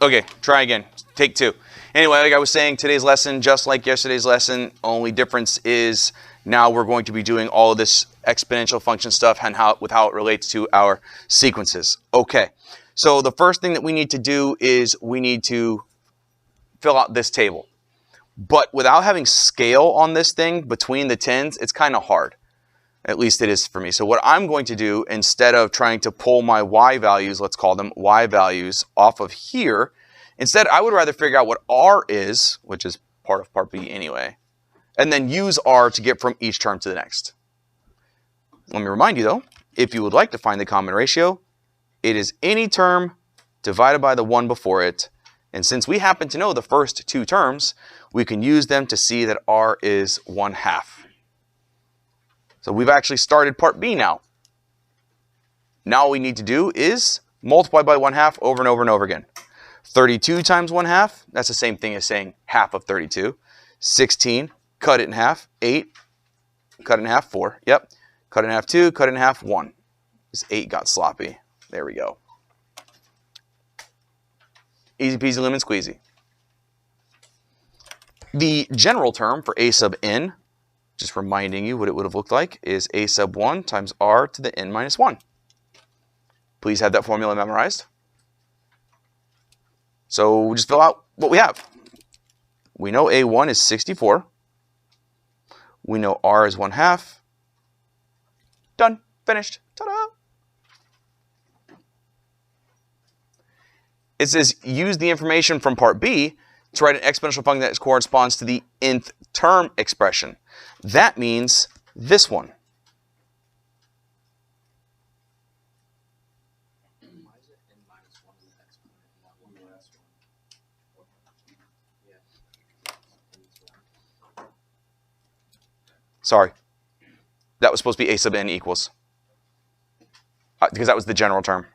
Okay, try again. Take two. Anyway, like I was saying, today's lesson, just like yesterday's lesson, only difference is now we're going to be doing all of this exponential function stuff and how it relates to our sequences. Okay, so the first thing that we need to do is we need to fill out this table. But without having scale on this thing between the tens, it's kind of hard. At least it is for me. So what I'm going to do, instead of trying to pull my y values, let's call them y values, off of here, instead I would rather figure out what r is, which is part of part b anyway, and then use r to get from each term to the next. Let me remind you though, if you would like to find the common ratio, it is any term divided by the one before it. And since we happen to know the first two terms, we can use them to see that r is 1/2. So we've actually started part B now. Now all we need to do is multiply by 1/2 over and over and over again. 32 times 1/2, that's the same thing as saying half of 32. 16, cut it in half. 8, cut it in half. 4, yep. Cut it in half 2, cut it in half 1. This 8 got sloppy. There we go. Easy peasy lemon squeezy. The general term for a sub n, just reminding you what it would have looked like, is a sub 1 times r to the n minus 1. Please have that formula memorized. So we'll just fill out what we have. We know a1 is 64. We know r is 1/2. Done. Finished. Ta-da! It says use the information from part B to write an exponential function that corresponds to the nth term expression. That means this one. Sorry. That was supposed to be a sub n equals. Because that was the general term.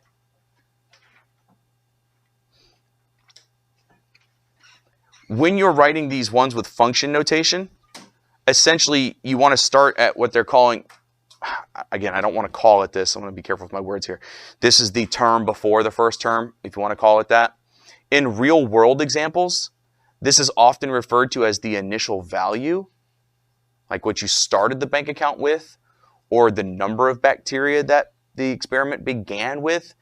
When you're writing these ones with function notation, essentially you want to start at what they're calling, again, I don't want to call it this, I'm going to be careful with my words here. This is the term before the first term, if you want to call it that. In real world examples, this is often referred to as the initial value, like what you started the bank account with, or the number of bacteria that the experiment began with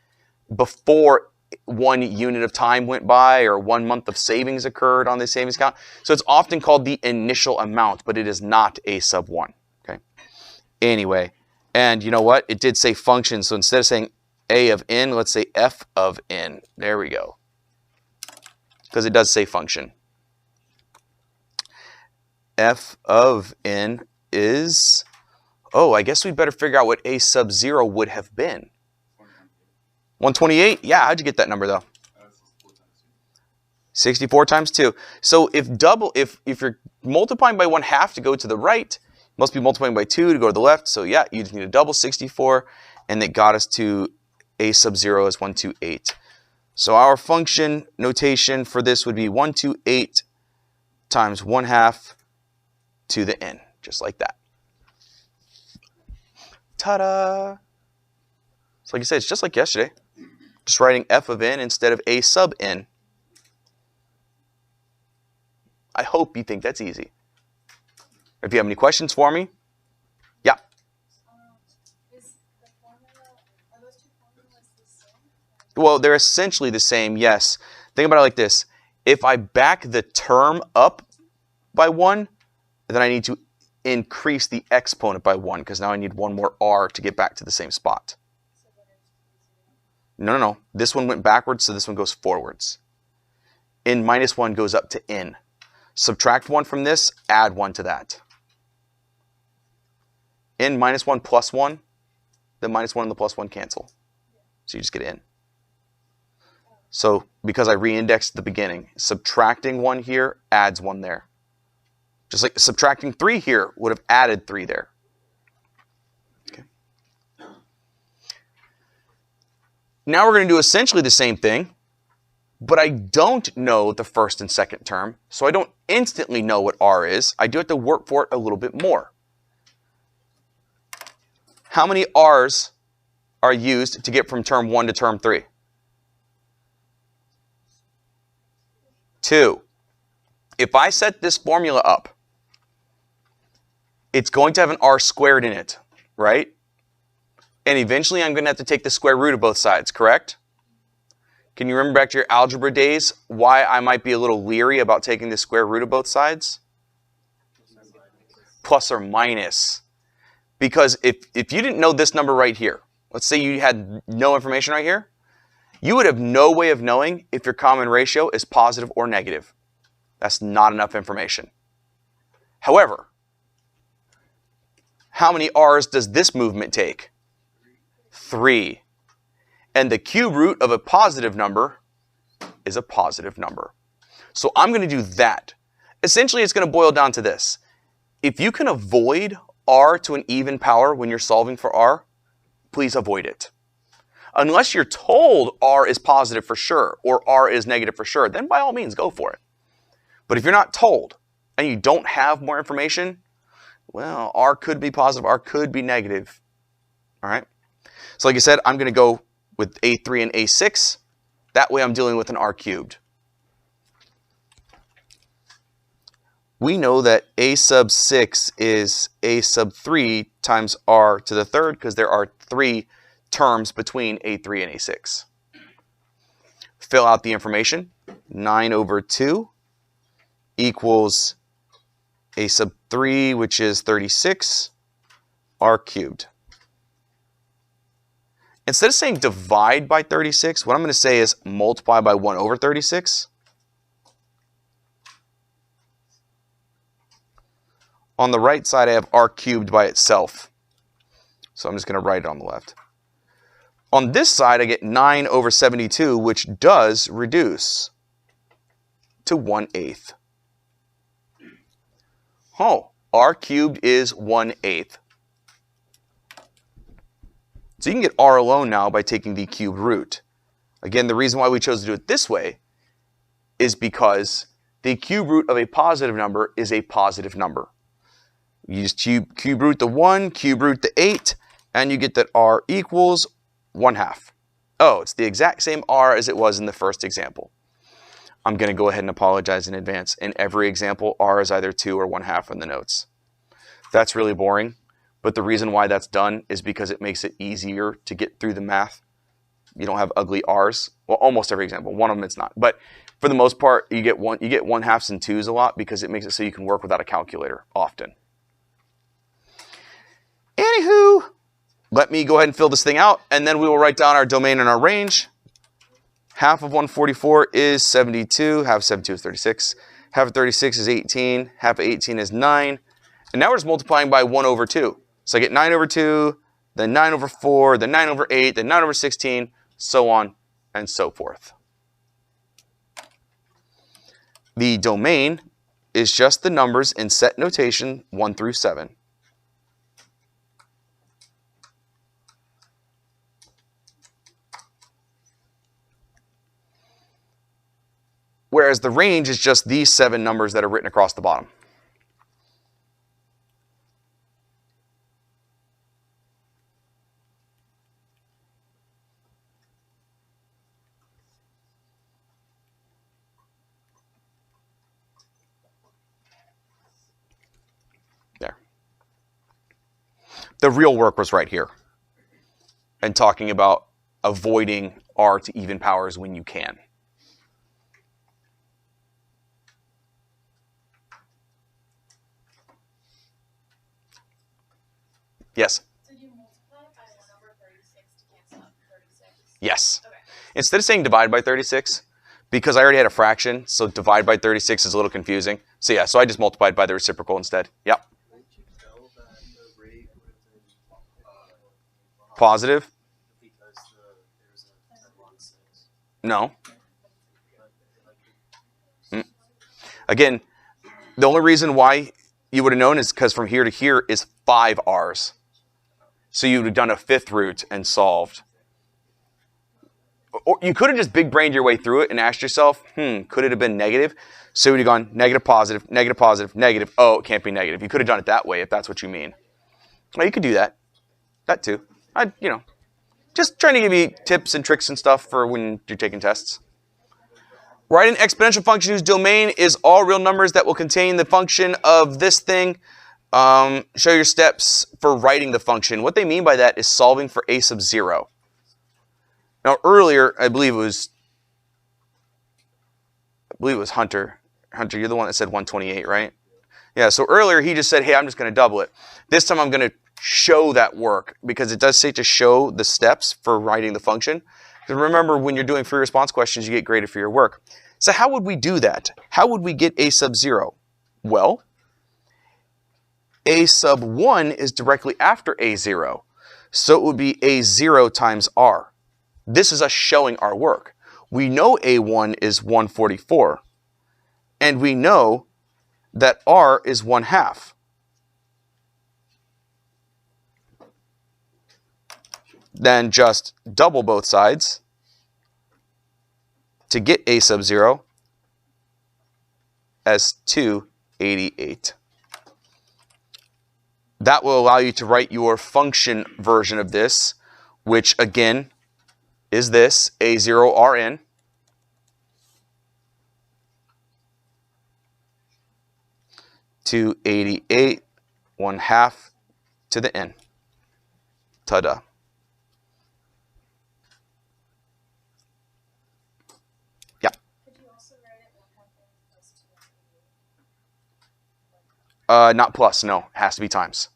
before 1 unit of time went by or 1 month of savings occurred on the savings account. So it's often called the initial amount, but it is not a sub 1. Okay. Anyway, and you know what? It did say function, so instead of saying a of n, let's say f of n. There we go. Because it does say function. F of n is, oh, I guess we better figure out what a sub 0 would have been. 128? Yeah, how'd you get that number though? 64 times 2. So if you're multiplying by 1/2 to go to the right, you must be multiplying by 2 to go to the left. So yeah, you just need a double 64, and it got us to a sub 0 as 128. So our function notation for this would be 128 times 1/2 to the n, just like that. Ta-da! So like I said, it's just like yesterday. Just writing f of n instead of a sub n. I hope you think that's easy. If you have any questions for me, yeah. Is the formula, are those two formulas the same? Well, they're essentially the same, yes. Think about it like this. If I back the term up by 1, then I need to increase the exponent by 1, because now I need 1 more r to get back to the same spot. No. This one went backwards, so this one goes forwards. N minus 1 goes up to n. Subtract 1 from this, add 1 to that. N minus 1 plus 1, the minus 1 and the plus 1 cancel. So you just get n. So because I re-indexed the beginning, subtracting 1 here adds 1 there. Just like subtracting 3 here would have added 3 there. Okay. Now we're going to do essentially the same thing, but I don't know the first and second term, so I don't instantly know what r is. I do have to work for it a little bit more. How many r's are used to get from term 1 to term 3? 2. If I set this formula up, it's going to have an r squared in it, right? And eventually I'm going to have to take the square root of both sides, correct? Can you remember back to your algebra days why I might be a little leery about taking the square root of both sides? Plus or minus. Because if you didn't know this number right here, let's say you had no information right here, you would have no way of knowing if your common ratio is positive or negative. That's not enough information. However, how many r's does this movement take? 3. And the cube root of a positive number is a positive number. So I'm going to do that. Essentially, it's going to boil down to this. If you can avoid r to an even power when you're solving for r, please avoid it. Unless you're told r is positive for sure or r is negative for sure, then by all means go for it. But if you're not told and you don't have more information, well, r could be positive, r could be negative. All right? So like I said, I'm going to go with A3 and A6. That way I'm dealing with an r cubed. We know that a sub 6 is a sub 3 times r to the third because there are 3 terms between A3 and A6. Fill out the information. 9 over 2 equals a sub 3, which is 36, r cubed. Instead of saying divide by 36, what I'm going to say is multiply by 1 over 36. On the right side, I have r cubed by itself. So I'm just going to write it on the left. On this side, I get 9 over 72, which does reduce to 1/8. Oh, r cubed is 1/8. So you can get r alone now by taking the cubed root. Again, the reason why we chose to do it this way is because the cube root of a positive number is a positive number. You just cube root the 1, cube root the 8, and you get that r equals 1/2. Oh, it's the exact same r as it was in the first example. I'm going to go ahead and apologize in advance. In every example, r is either 2 or 1/2 in the notes. That's really boring, but the reason why that's done is because it makes it easier to get through the math. You don't have ugly r's. Well, almost every example. One of them it's not. But for the most part, you get 1/2s and 2s a lot because it makes it so you can work without a calculator often. Anywho, let me go ahead and fill this thing out, and then we will write down our domain and our range. Half of 144 is 72. Half of 72 is 36. Half of 36 is 18. Half of 18 is 9. And now we're just multiplying by 1 over 2. So I get 9 over 2, then 9 over 4, then 9 over 8, then 9 over 16, so on and so forth. The domain is just the numbers in set notation 1 through 7. Whereas the range is just these 7 numbers that are written across the bottom. There. The real work was right here. And talking about avoiding r to even powers when you can. Yes? Did you multiply by 1 over 36 to cancel out 36? Yes. Okay. Instead of saying divide by 36, because I already had a fraction, so divide by 36 is a little confusing. So yeah, so I just multiplied by the reciprocal instead. Yep. Wouldn't you tell that the rate would have been Positive? because there's a 10-1-6? No. Again, the only reason why you would have known is because from here to here is 5 r's. So you would have done a 5th root and solved. Or you could have just big brained your way through it and asked yourself, could it have been negative? So you would have gone negative, positive, negative, positive, negative. Oh, it can't be negative. You could have done it that way if that's what you mean. Well, you could do that. That too. Just trying to give you tips and tricks and stuff for when you're taking tests. Write an exponential function whose domain is all real numbers that will contain the function of this thing. Show your steps for writing the function. What they mean by that is solving for a sub 0. Now earlier, I believe it was Hunter. Hunter, you're the one that said 128, right? Yeah, so earlier he just said, hey, I'm just going to double it. This time I'm going to show that work because it does say to show the steps for writing the function. Because remember, when you're doing free response questions, you get graded for your work. So how would we do that? How would we get a sub 0? Well, a sub 1 is directly after a 0. So it would be a 0 times r. This is us showing our work. We know a1 is 144. And we know that r is 1/2. Then just double both sides to get a sub 0 as 288. That will allow you to write your function version of this, which again is this, a0rn. To 88, 1/2 to the n. Ta-da. Yeah. Could you also write it 1/2 n plus 288? Not plus, no. It has to be times.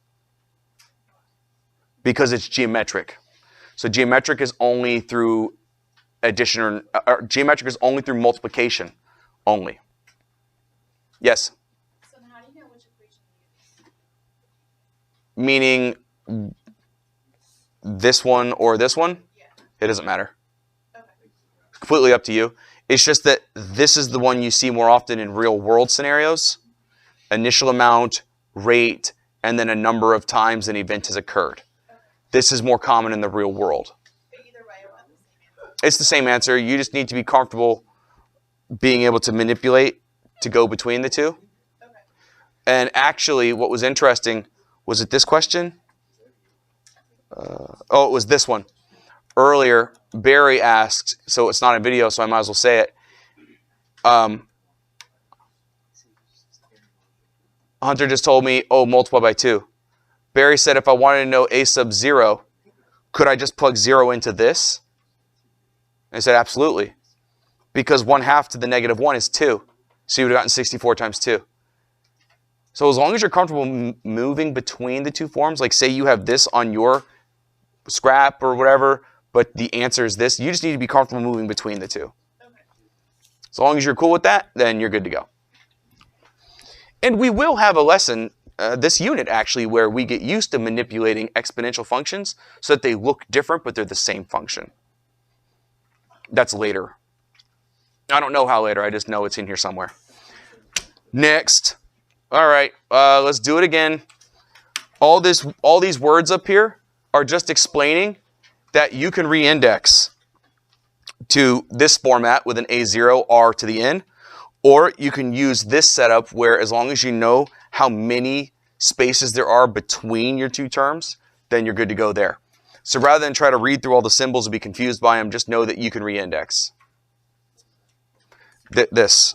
Because it's geometric. So geometric is only through addition, or geometric is only through multiplication only. Yes? So then how do you know which equation to use? Meaning this one or this one? Yeah. It doesn't matter. Okay. It's completely up to you. It's just that this is the one you see more often in real world scenarios. Initial amount, rate, and then a number of times an event has occurred. Okay. This is more common in the real world. But either way, I'll have the same answer. It's the same answer. You just need to be comfortable being able to manipulate to go between the two. Okay. And actually, what was interesting, was it this question? Oh, it was this one. Earlier, Barry asked, so it's not a video, so I might as well say it. Hunter just told me, oh, multiply by 2. Barry said if I wanted to know a sub 0, could I just plug 0 into this? I said, absolutely. Because 1/2 to the -1 is 2. So you would have gotten 64 times 2. So as long as you're comfortable moving between the two forms, like say you have this on your scrap or whatever, but the answer is this, you just need to be comfortable moving between the two. Okay. As long as you're cool with that, then you're good to go. And we will have a lesson, this unit actually, where we get used to manipulating exponential functions so that they look different, but they're the same function. That's later. I don't know how later, I just know it's in here somewhere. Next. All right, let's do it again. All these words up here are just explaining that you can reindex to this format with an A0 R to the N, or you can use this setup where as long as you know how many spaces there are between your two terms, then you're good to go there. So rather than try to read through all the symbols and be confused by them, just know that you can reindex. This.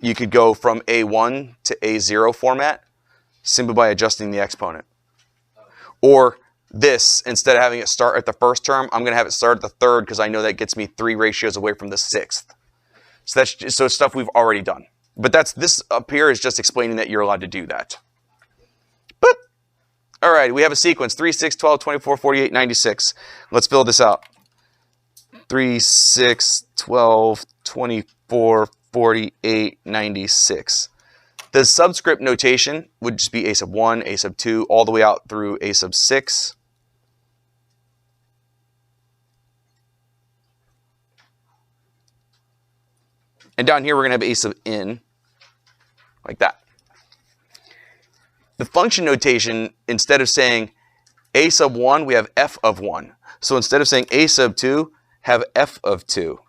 You could go from A1 to A0 format simply by adjusting the exponent. Or this, instead of having it start at the first term, I'm going to have it start at the third because I know that gets me 3 ratios away from the 6th. So that's just, so stuff we've already done. But this up here is just explaining that you're allowed to do that. Boop. All right, we have a sequence, 3, 6, 12, 24, 48, 96. Let's fill this out. 3, 6, 12, 24, 48, 96. The subscript notation would just be a sub 1, a sub 2, all the way out through a sub 6. And down here we're going to have a sub n, like that. The function notation, instead of saying a sub 1, we have f of 1. So instead of saying a sub 2, have f of 2.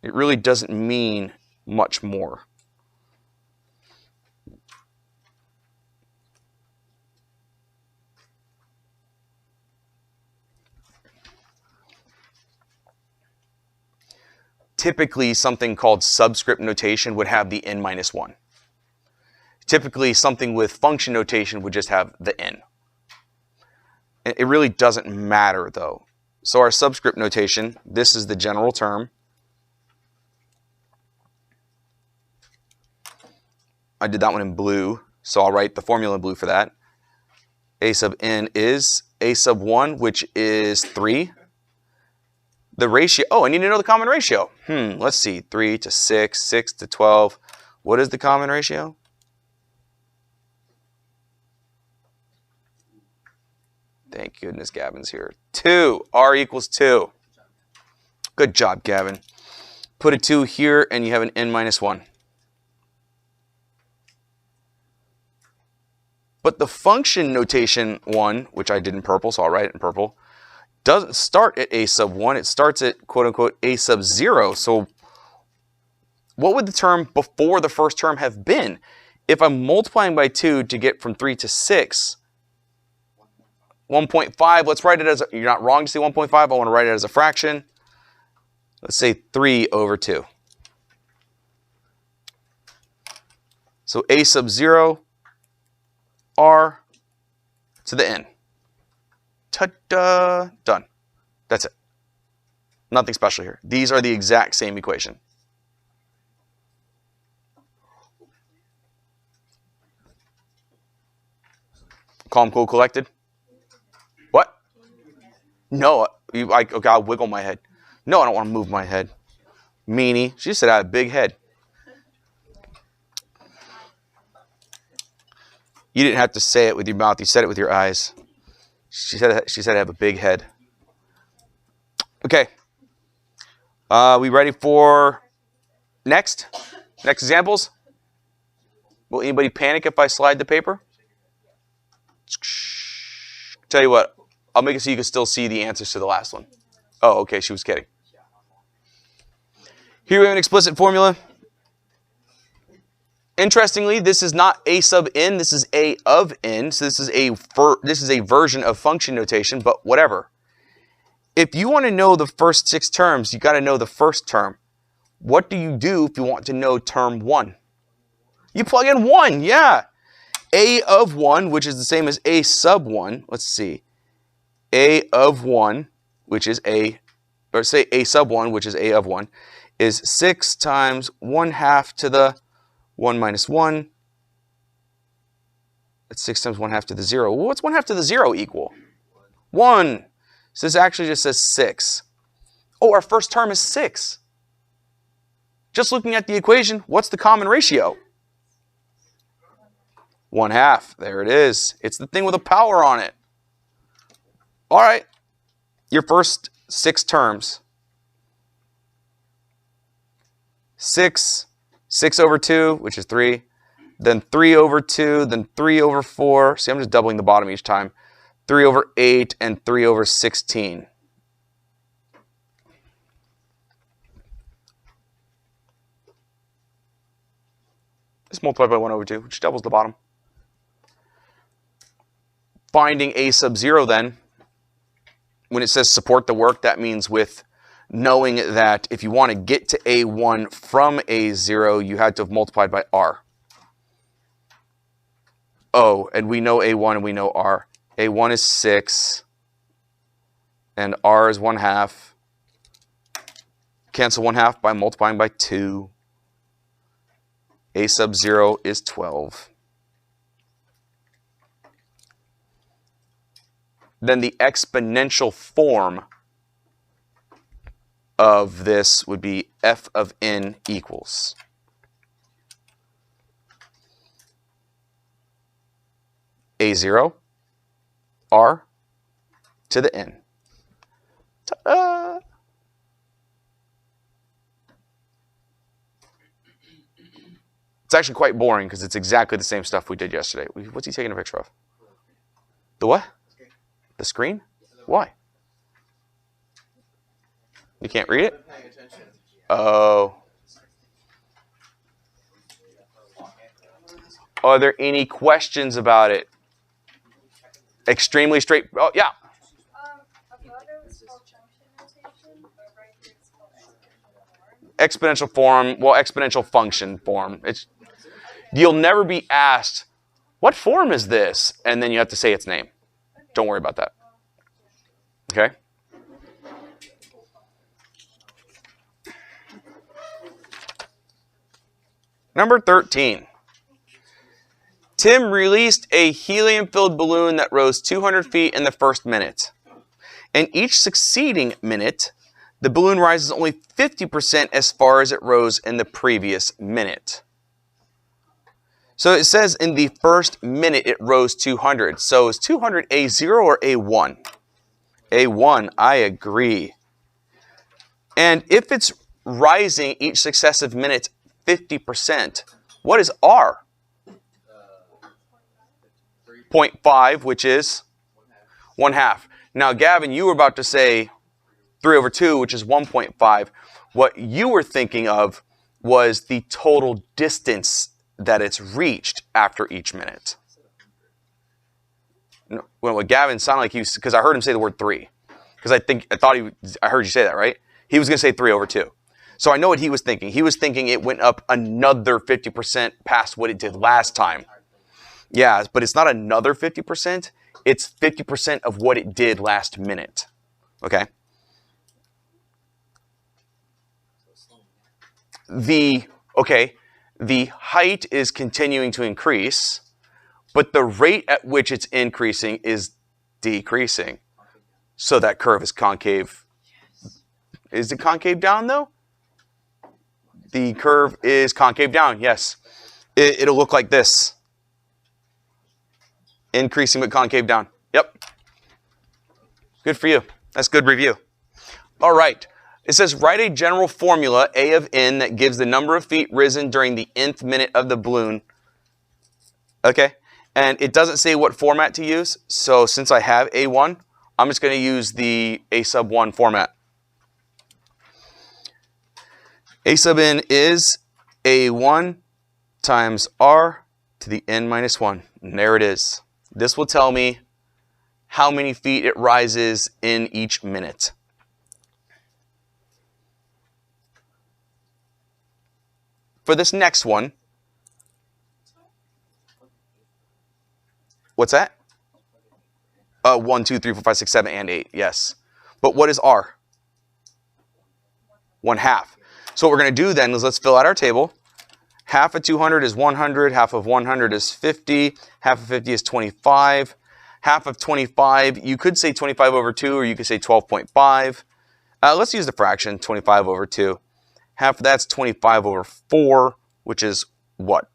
It really doesn't mean much more. typically something called subscript notation would have the n minus 1. Typically something with function notation would just have the n. It really doesn't matter though. So our subscript notation, this is the general term. I did that one in blue, so I'll write the formula in blue for that. A sub n is a sub 1, which is 3. The ratio, oh, I need to know the common ratio. Let's see, 3 to 6, 6 to 12. What is the common ratio? Thank goodness Gavin's here. 2, R equals 2. Good job, Gavin. Put a 2 here and you have an n minus 1. But the function notation one, which I did in purple, so I'll write it in purple, doesn't start at a sub 1. It starts at quote unquote a sub 0. So what would the term before the first term have been? If I'm multiplying by 2 to get from 3 to 6, 1.5, let's write it as, you're not wrong to say 1.5, I want to write it as a fraction. Let's say 3 over 2. So a sub 0, r to the n. Ta-da! Done. That's it. Nothing special here. These are the exact same equation. Calm, cool, collected. What? No, okay, I'll wiggle my head. No, I don't want to move my head. Meanie. She said I have a big head. You didn't have to say it with your mouth. You said it with your eyes. She said I have a big head. Okay. We ready for next? Next examples? Will anybody panic if I slide the paper? Tell you what, I'll make it so you can still see the answers to the last one. Oh, okay, she was kidding. Here we have an explicit formula. Interestingly, this is not a sub n, this is a of n. So this is a version of function notation, but whatever. If you want to know the first 6 terms, you got to know the first term. What do you do if you want to know term 1? You plug in 1, yeah. A of 1, which is the same as a sub 1. Let's see. A of 1, which is a sub 1, which is a of 1, is 6 times 1/2 to the 1 minus 1. That's 6 times 1/2 to the 0. Well, what's 1/2 to the 0 equal? 1. So this actually just says 6. Oh, our first term is 6. Just looking at the equation, what's the common ratio? 1/2. There it is. It's the thing with a power on it. All right. Your first 6 terms. 6 over 2, which is 3, then 3 over 2, then 3 over 4. See, I'm just doubling the bottom each time. 3 over 8, and 3 over 16. Just multiply by 1 over 2, which doubles the bottom. Finding a sub 0 then, when it says support the work, that means with knowing that if you want to get to A1 from A0, you had to have multiplied by R. Oh, and we know A1 and we know R. A1 is 6, and R is 1/2. Cancel 1/2 by multiplying by 2. A sub 0 is 12. Then the exponential form of this would be f of n equals A0 R to the n. Ta-da! It's actually quite boring because it's exactly the same stuff we did yesterday. What's he taking a picture of? The what? The screen? Why? You can't read it? Oh. Are there any questions about it? Extremely straight. Oh, yeah. Above it was called junction notation, but right here it's called exponential form. exponential form, well, exponential function form. You'll never be asked, what form is this? And then you have to say its name. Don't worry about that. Okay? Number 13. Tim released a helium-filled balloon that rose 200 feet in the first minute. In each succeeding minute, the balloon rises only 50% as far as it rose in the previous minute. So it says in the first minute it rose 200. So is 200 A0 or A1? A1, I agree. And if it's rising each successive minute 50%, what is R? 0.5, which is 1/2. Now, Gavin, you were about to say 3/2, which is 1.5. What you were thinking of was the total distance that it's reached after each minute. No, well, what Gavin sounded like he was, because I heard him say the word 3. Because I heard you say that, right? He was going to say 3/2. So I know what he was thinking. He was thinking it went up another 50% past what it did last time. Yeah, but it's not another 50%. It's 50% of what it did last minute. Okay? The height is continuing to increase, but the rate at which it's increasing is decreasing. So that curve is concave. Is it concave down, though? The curve is concave down, yes. It'll look like this. Increasing but concave down. Yep. Good for you. That's good review. All right. It says, write a general formula, A of n, that gives the number of feet risen during the nth minute of the balloon. Okay. And it doesn't say what format to use. So since I have A1, I'm just going to use the A sub 1 format. A sub n is A1 times R to the n minus 1. And there it is. This will tell me how many feet it rises in each minute. For this next one, what's that? 1, 2, 3, 4, 5, 6, 7, and 8, yes. But what is R? 1/2. So what we're going to do then is let's fill out our table. Half of 200 is 100, half of 100 is 50, half of 50 is 25. Half of 25, you could say 25/2, or you could say 12.5. Let's use the fraction, 25/2. Half of that's 25/4, which is what?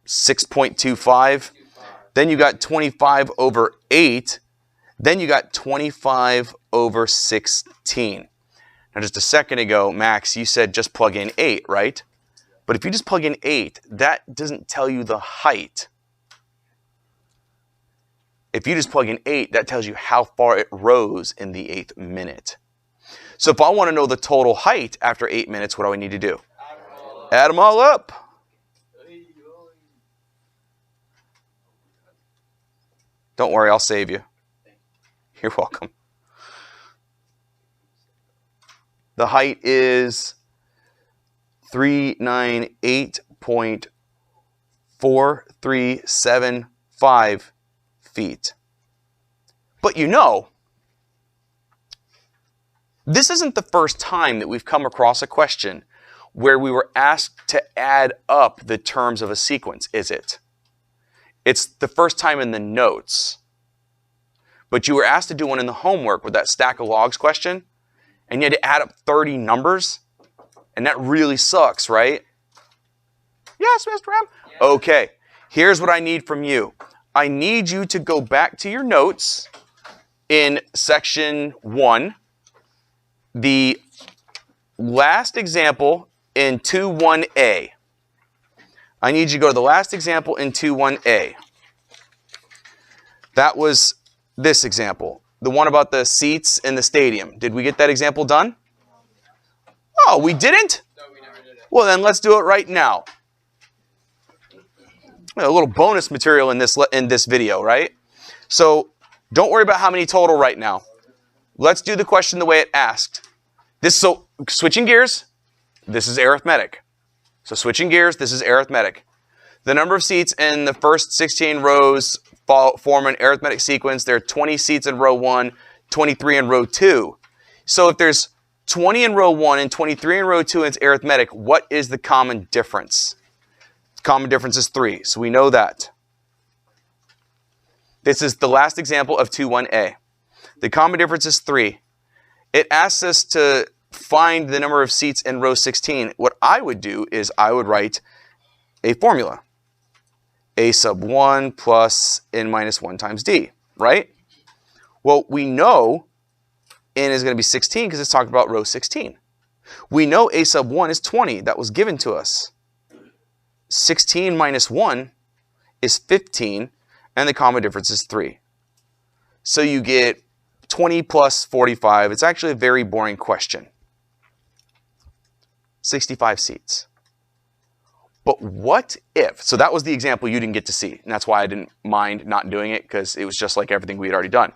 6.25. Then you got 25/8. Then you got 25/16. Now, just a second ago, Max, you said just plug in 8, right? But if you just plug in 8, that doesn't tell you the height. If you just plug in 8, that tells you how far it rose in the 8th minute. So if I want to know the total height after 8 minutes, what do I need to do? Add them all up. Don't worry, I'll save you. You're welcome. The height is 398.4375 feet. But you know, this isn't the first time that we've come across a question where we were asked to add up the terms of a sequence, is it? It's the first time in the notes. But you were asked to do one in the homework with that stack of logs question, and you had to add up 30 numbers, and that really sucks, right? Yes, Mr. M. Okay, here's what I need from you. I need you to go back to your notes in section 1, the last example in 2.1a. I need you to go to the last example in 2.1a. That was this example, the one about the seats in the stadium. Did we get that example done? Oh, we didn't? No, we never did it. Well, then let's do it right now. A little bonus material in this video, right? So don't worry about how many total right now. Let's do the question the way it asked. switching gears, this is arithmetic. So switching gears, this is arithmetic. The number of seats in the first 16 rows form an arithmetic sequence. There are 20 seats in row 1, 23 in row 2. So if there's 20 in row 1 and 23 in row 2 and it's arithmetic, what is the common difference? The common difference is 3, so we know that. This is the last example of 2-1a. The common difference is 3. It asks us to find the number of seats in row 16. What I would do is I would write a formula. A sub 1 plus n minus 1 times d, right? Well, we know n is going to be 16 because it's talking about row 16. We know a sub 1 is 20. That was given to us. 16 minus 1 is 15, and the common difference is 3. So you get 20 plus 45. It's actually a very boring question. 65 seats. But what if, so that was the example you didn't get to see, and that's why I didn't mind not doing it, because it was just like everything we had already done.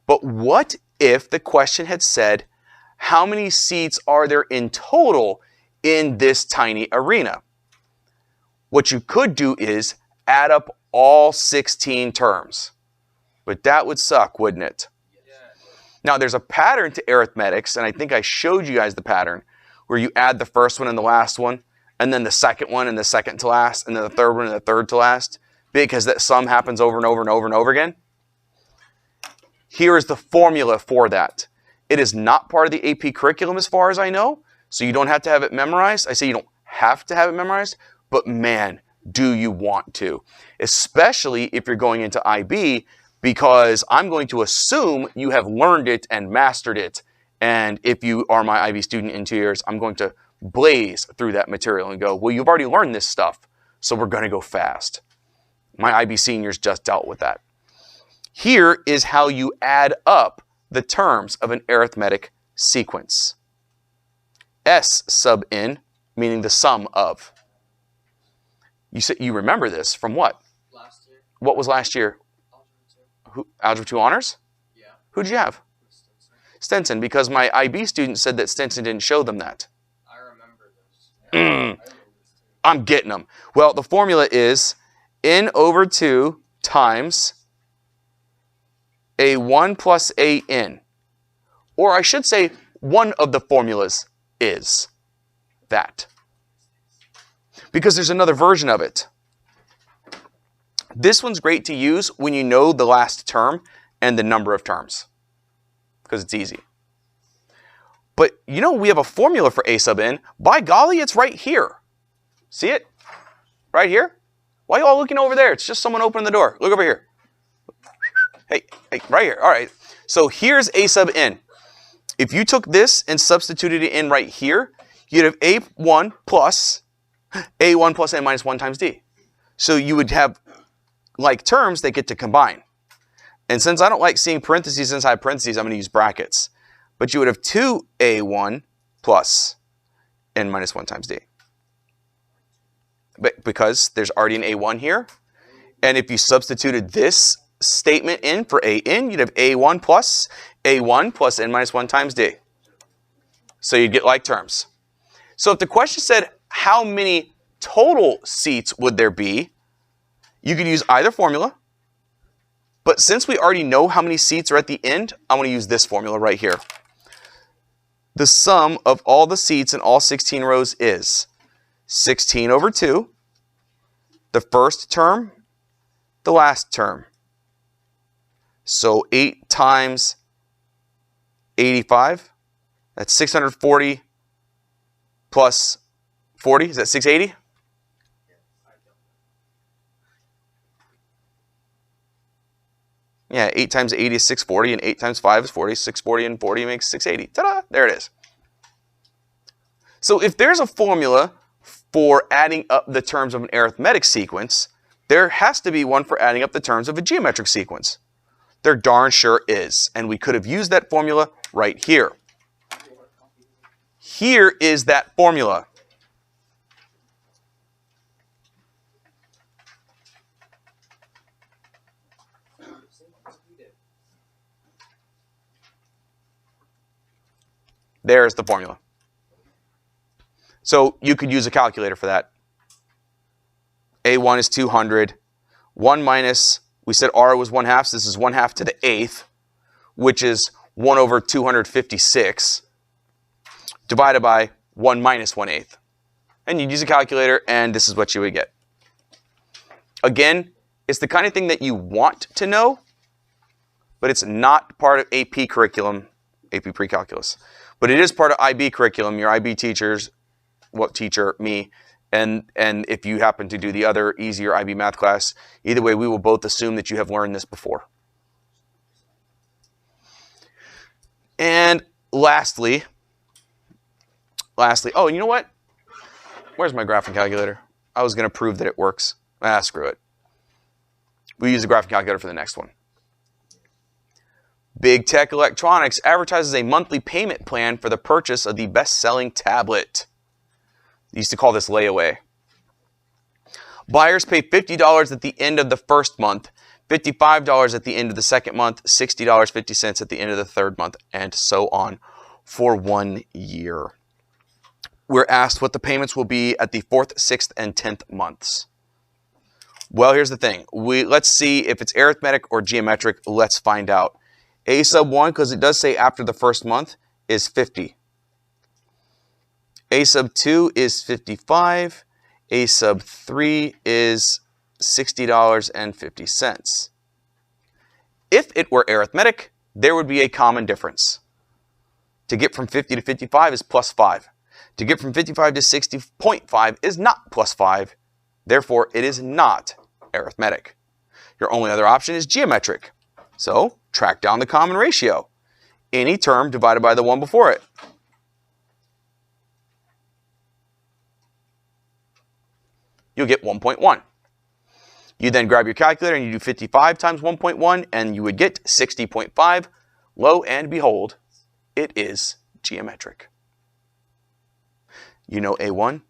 But what if the question had said, how many seats are there in total in this tiny arena? What you could do is add up all 16 terms. But that would suck, wouldn't it? Now, there's a pattern to arithmetics, and I think I showed you guys the pattern, where you add the first one and the last one, and then the second one and the second to last, and then the third one and the third to last, because that sum happens over and over and over and over again. Here is the formula for that. It is not part of the AP curriculum as far as I know, so you don't have to have it memorized. I say you don't have to have it memorized, but man, do you want to. Especially if you're going into IB, because I'm going to assume you have learned it and mastered it. And if you are my IB student in 2 years, I'm going to blaze through that material and go, well, you've already learned this stuff, so we're going to go fast. My IB seniors just dealt with that. Here is how you add up the terms of an arithmetic sequence. S sub n, meaning the sum of. You remember this from what? Last year. What was last year? Algebra 2 honors? Yeah. Who'd you have? Stenson, because my IB student said that Stenson didn't show them that. I remember this. I'm getting them. Well, the formula is n over 2 times a1 plus an. Or I should say, one of the formulas is that. Because there's another version of it. This one's great to use when you know the last term and the number of terms, because it's easy. But you know we have a formula for a sub n. By golly, it's right here. See it? Right here? Why are you all looking over there? It's just someone opening the door. Look over here. Hey, right here. All right. So here's a sub n. If you took this and substituted it in right here, you'd have a1 plus n minus 1 times d. So you would have like terms that get to combine. And since I don't like seeing parentheses inside parentheses, I'm going to use brackets. But you would have 2a1 plus n minus 1 times d. But because there's already an a1 here, and if you substituted this statement in for an, you'd have a1 plus n minus 1 times d. So you'd get like terms. So if the question said, how many total seats would there be, you could use either formula. But since we already know how many seats are at the end, I'm going to use this formula right here. The sum of all the seats in all 16 rows is 16 over 2, the first term, the last term. So 8 times 85, that's 640 plus 40, is that 680? Yeah, 8 times 80 is 640, and 8 times 5 is 40. 640 and 40 makes 680. Ta-da! There it is. So if there's a formula for adding up the terms of an arithmetic sequence, there has to be one for adding up the terms of a geometric sequence. There darn sure is. And we could have used that formula right here. Here is that formula. There's the formula. So you could use a calculator for that. A1 is 200. 1 minus, we said R was 1/2, so this is 1/2 to the 8th, which is 1 over 256, divided by 1 minus 1/8. And you'd use a calculator, and this is what you would get. Again, it's the kind of thing that you want to know, but it's not part of AP curriculum, AP Precalculus. But it is part of IB curriculum, your IB teachers, what teacher, me, and if you happen to do the other easier IB math class, either way, we will both assume that you have learned this before. And lastly, oh, you know what? Where's my graphing calculator? I was going to prove that it works. Ah, screw it. We use the graphing calculator for the next one. Big Tech Electronics advertises a monthly payment plan for the purchase of the best-selling tablet. They used to call this layaway. Buyers pay $50 at the end of the first month, $55 at the end of the second month, $60.50 at the end of the third month, and so on for 1 year. We're asked what the payments will be at the 4th, 6th, and 10th months. Well, here's the thing. Let's see if it's arithmetic or geometric. Let's find out. A sub 1, because it does say after the first month, is 50. A sub 2 is 55. A sub 3 is $60.50. If it were arithmetic, there would be a common difference. To get from 50 to 55 is plus 5. To get from 55 to 60.5 is not plus 5. Therefore, it is not arithmetic. Your only other option is geometric. So, track down the common ratio. Any term divided by the one before it. You'll get 1.1. You then grab your calculator and you do 55 times 1.1 and you would get 60.5. Lo and behold, it is geometric. You know A1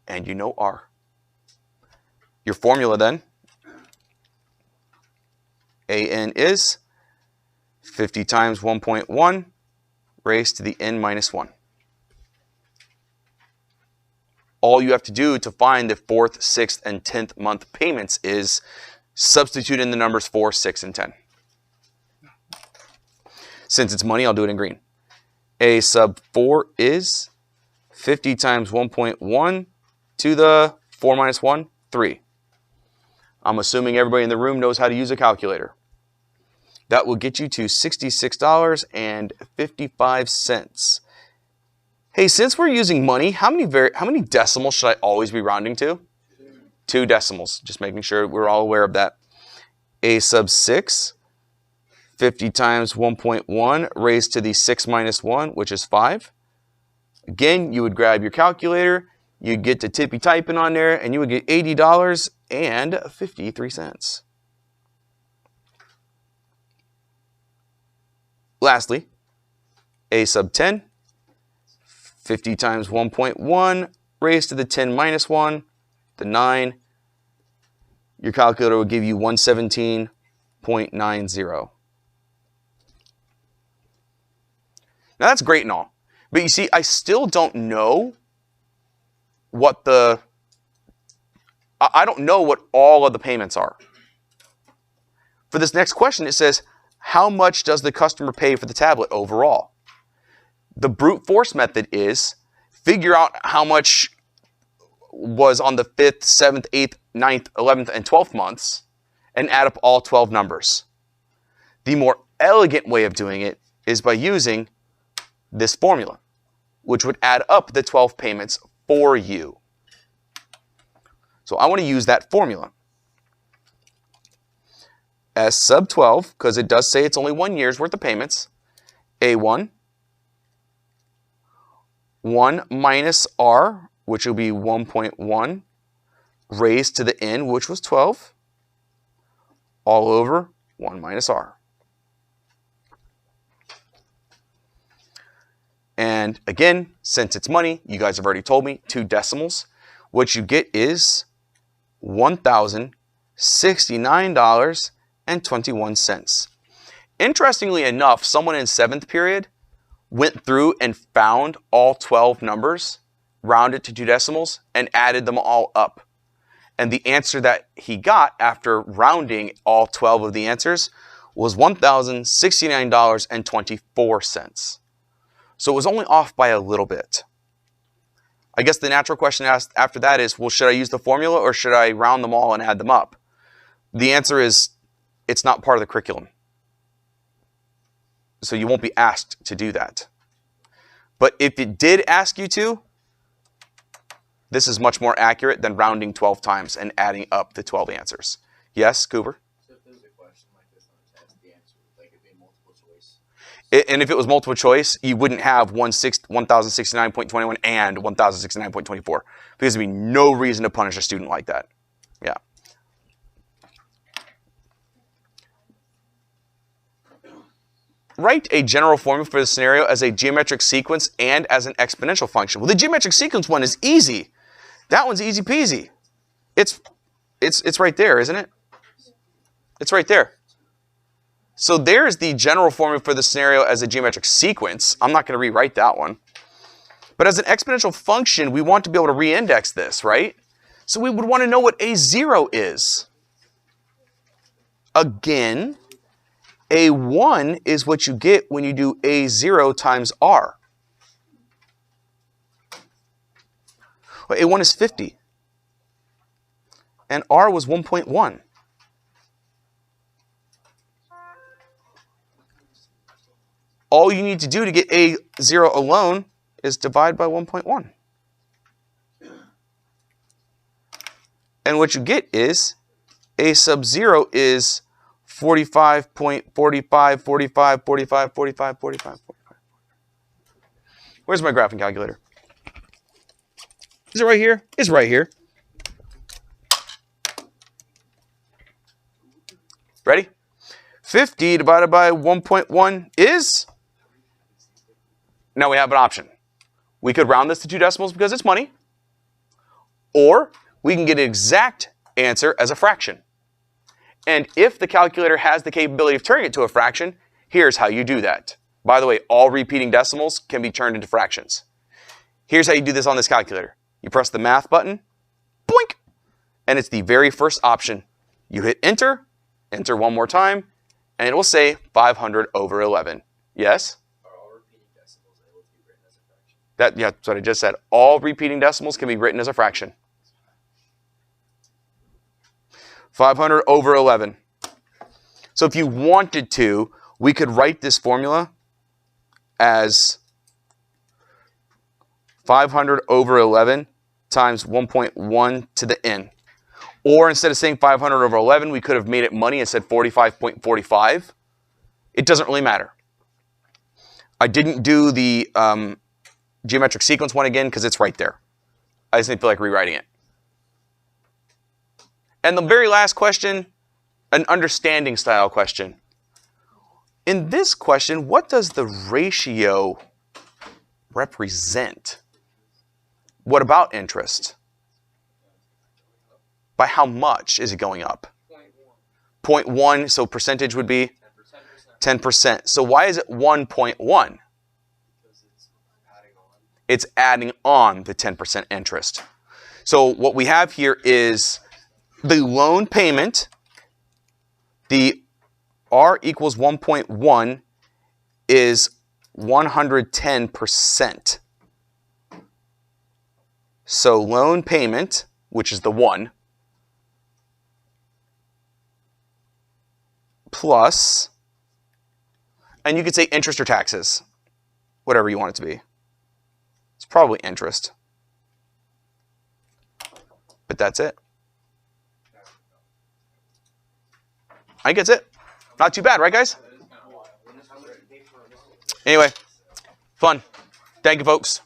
and you know R. Your formula then, AN is 50 times 1.1 raised to the n minus 1. All you have to do to find the 4th, 6th, and 10th month payments is substitute in the numbers 4, 6, and 10. Since it's money, I'll do it in green. A sub 4 is 50 times 1.1 to the 4 minus 1, 3. I'm assuming everybody in the room knows how to use a calculator. That will get you to $66.55. Hey, since we're using money, how many decimals should I always be rounding to? 2 decimals. Just making sure we're all aware of that. A sub 6, 50 times 1.1 raised to the 6 minus 1, which is 5. Again, you would grab your calculator, you'd get to tippy typing on there, and you would get $80.53. Lastly, A sub 10, 50 times 1.1 raised to the 10 minus 1, the 9. Your calculator will give you 117.90. Now that's great and all. But you see, I still don't know what I don't know what all of the payments are. For this next question, it says, how much does the customer pay for the tablet overall? The brute force method is figure out how much was on the 5th, 7th, 8th, 9th, 11th, and 12th months and add up all 12 numbers. The more elegant way of doing it is by using this formula, which would add up the 12 payments for you. So I want to use that formula. S sub 12, because it does say it's only 1 year's worth of payments, A1, 1 minus R, which will be 1.1, raised to the n, which was 12, all over 1 minus R. And again, since it's money, you guys have already told me, 2 decimals. What you get is $1,069.21. Interestingly enough, someone in 7th period went through and found all 12 numbers rounded to 2 decimals, and added them all up. And the answer that he got after rounding all 12 of the answers was $1,069.24. So it was only off by a little bit. I guess the natural question asked after that is, well, should I use the formula or should I round them all and add them up? The answer is, it's not part of the curriculum. So you won't be asked to do that. But if it did ask you to, this is much more accurate than rounding 12 times and adding up the 12 answers. Yes, Cooper? So if there's a question like this on a test, the answer would like it be multiple choice. And if it was multiple choice, you wouldn't have 1069.21 and 1069.24 because there'd be no reason to punish a student like that. Yeah. Write a general formula for the scenario as a geometric sequence and as an exponential function. Well, the geometric sequence one is easy. That one's easy peasy. It's right there, isn't it? It's right there. So there's the general formula for the scenario as a geometric sequence. I'm not going to rewrite that one. But as an exponential function, we want to be able to reindex this, right? So we would want to know what A0 is. Again, A1 is what you get when you do A0 times R. Well, A1 is 50. And R was 1.1. All you need to do to get A0 alone is divide by 1.1. And what you get is A sub 0 is 45.45. Where's my graphing calculator? Is it right here? It's right here. Ready? 50 divided by 1.1 is? Now we have an option. We could round this to 2 decimals because it's money. Or we can get an exact answer as a fraction. And if the calculator has the capability of turning it to a fraction, here's how you do that. By the way, all repeating decimals can be turned into fractions. Here's how you do this on this calculator. You press the math button, boink, and it's the very first option. You hit enter, enter one more time, and it will say 500 over 11. Yes? Are all repeating decimals able to be written as a fraction? Yeah, that's what I just said. All repeating decimals can be written as a fraction. 500 over 11. So if you wanted to, we could write this formula as 500 over 11 times 1.1 to the n. Or instead of saying 500 over 11, we could have made it money and said 45.45. It doesn't really matter. I didn't do the geometric sequence one again because it's right there. I just didn't feel like rewriting it. And the very last question, an understanding style question. In this question, what does the ratio represent? What about interest? By how much is it going up? 0.1, so percentage would be 10%. So why is it 1.1? Because it's adding on. It's adding on the 10% interest. So what we have here is the loan payment, the R equals 1.1 is 110%. So loan payment, which is the 1, plus, and you could say interest or taxes, whatever you want it to be. It's probably interest. But that's it. I think that's it. Not too bad, right, guys? Anyway, fun. Thank you, folks.